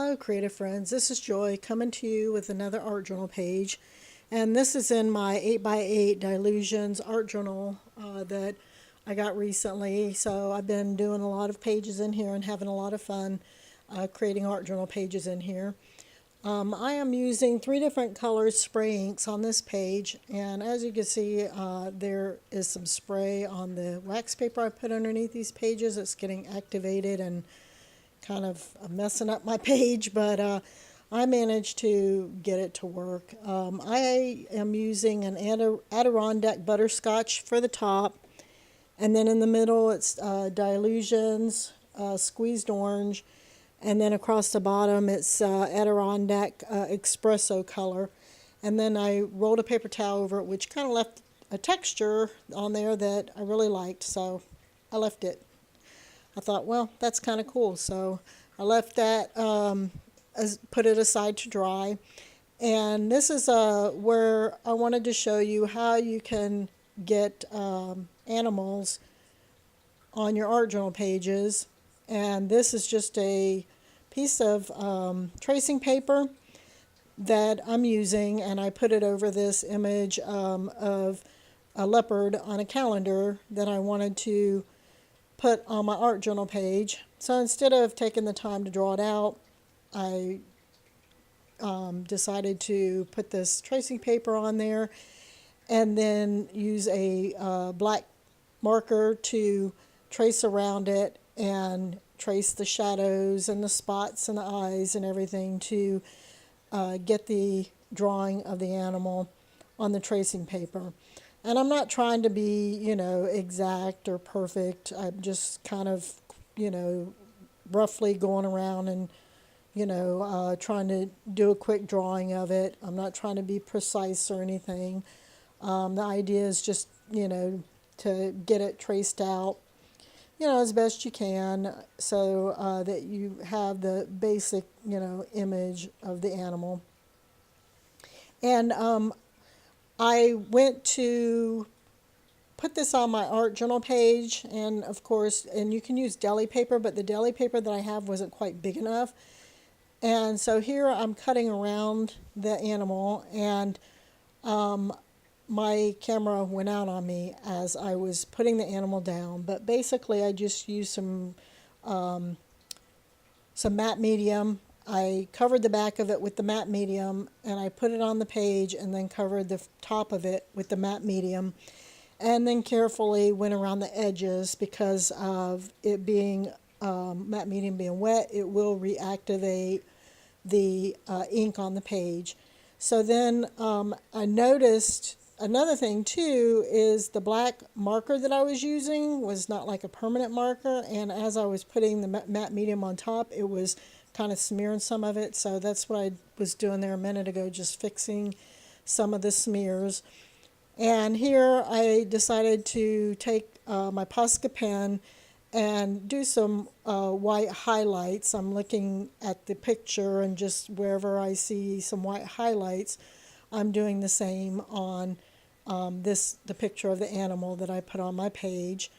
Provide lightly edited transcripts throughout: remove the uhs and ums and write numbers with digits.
Hello creative friends, this is Joy coming to you with another art journal page, and this is in my 8x8 Dilutions art journal that I got recently. So I've been doing a lot of pages in here and having a lot of fun creating art journal pages in here. I am using 3 different colors spray inks on this page, and as you can see there is some spray on the wax paper I put underneath these pages. It's getting activated and kind of messing up my page, but I managed to get it to work. I am using an Adirondack butterscotch for the top, and then in the middle it's Dilutions squeezed orange, and then across the bottom it's Adirondack espresso color, and then I rolled a paper towel over it, which kind of left a texture on there that I really liked, so I left it. I thought, well, that's kind of cool. So I left that, put it aside to dry. And this is where I wanted to show you how you can get animals on your art journal pages. And this is just a piece of tracing paper that I'm using, and I put it over this image of a leopard on a calendar that I wanted to put on my art journal page. So instead of taking the time to draw it out, I decided to put this tracing paper on there and then use a black marker to trace around it and trace the shadows and the spots and the eyes and everything to get the drawing of the animal on the tracing paper. And I'm not trying to be, exact or perfect. I'm just kind of, roughly going around and, trying to do a quick drawing of it. I'm not trying to be precise or anything. The idea is just, to get it traced out, as best you can, so that you have the basic, image of the animal. And I went to put this on my art journal page, and of course, and you can use deli paper, but the deli paper that I have wasn't quite big enough. And so here I'm cutting around the animal, and my camera went out on me as I was putting the animal down. But basically I just used some matte medium. I covered the back of it with the matte medium, and I put it on the page and then covered the top of it with the matte medium, and then carefully went around the edges because of it being matte medium being wet. It will reactivate the ink on the page. So then I noticed another thing too is the black marker that I was using was not like a permanent marker, and as I was putting the matte medium on top, it was kind of smearing some of it. So that's what I was doing there a minute ago, just fixing some of the smears. And here I decided to take my Posca pen and do some white highlights. I'm looking at the picture, and just wherever I see some white highlights, I'm doing the same on the picture of the animal that I put on my page.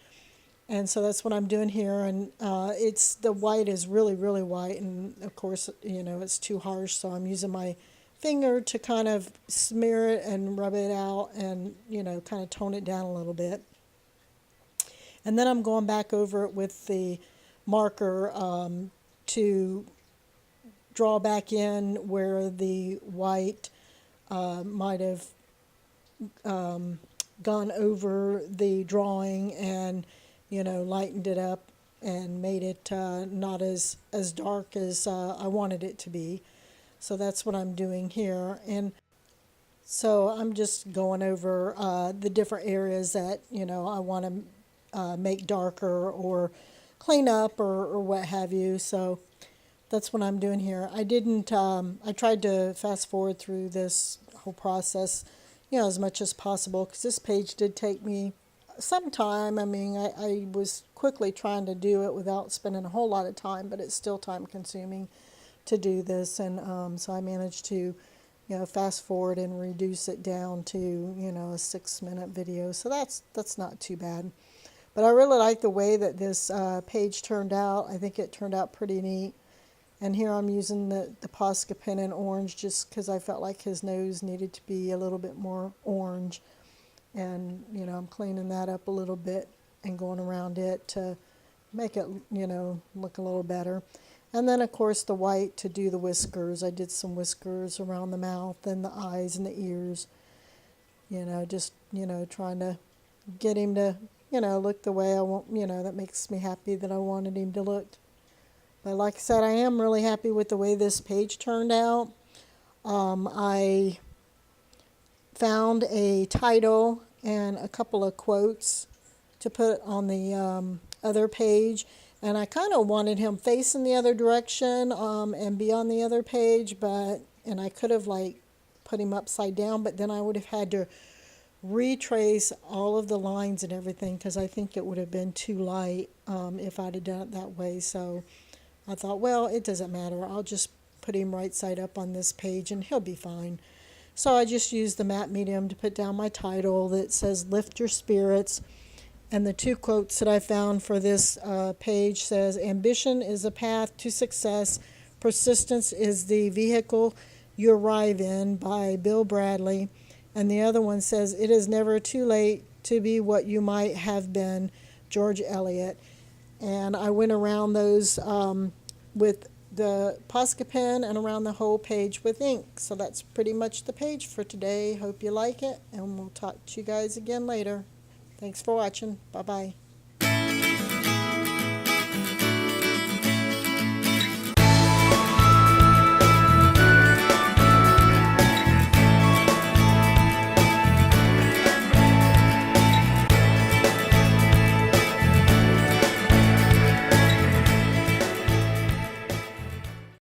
And so that's what I'm doing here, and the white is really, really white, and of course, it's too harsh, so I'm using my finger to kind of smear it and rub it out and, kind of tone it down a little bit. And then I'm going back over it with the marker to draw back in where the white might have gone over the drawing and lightened it up and made it not as dark as I wanted it to be. So that's what I'm doing here. And so I'm just going over the different areas that I want to make darker or clean up or what have you. So that's what I'm doing here. I didn't I tried to fast forward through this whole process as much as possible, because this page did take me some time. I mean, I was quickly trying to do it without spending a whole lot of time, but it's still time consuming to do this, and so I managed to fast forward and reduce it down to a 6-minute video, so that's not too bad. But I really like the way that this page turned out. I think it turned out pretty neat, And here I'm using the Posca pen in orange just because I felt like his nose needed to be a little bit more orange. And, I'm cleaning that up a little bit and going around it to make it, look a little better. And then, of course, the white to do the whiskers. I did some whiskers around the mouth and the eyes and the ears. Just, trying to get him to, look the way I want, that makes me happy that I wanted him to look. But like I said, I am really happy with the way this page turned out. I found a title and a couple of quotes to put on the other page. And I kind of wanted him facing the other direction and be on the other page, and I could have put him upside down, but then I would have had to retrace all of the lines and everything because I think it would have been too light if I'd have done it that way. So I thought, well, it doesn't matter. I'll just put him right side up on this page and he'll be fine. So I just used the matte medium to put down my title that says Lift Your Spirits. And the two quotes that I found for this page says, ambition is a path to success. Persistence is the vehicle you arrive in, by Bill Bradley. And the other one says, it is never too late to be what you might have been, George Eliot. And I went around those with the Posca pen and around the whole page with ink. So that's pretty much the page for today. Hope you like it, and we'll talk to you guys again later. Thanks for watching. Bye-bye.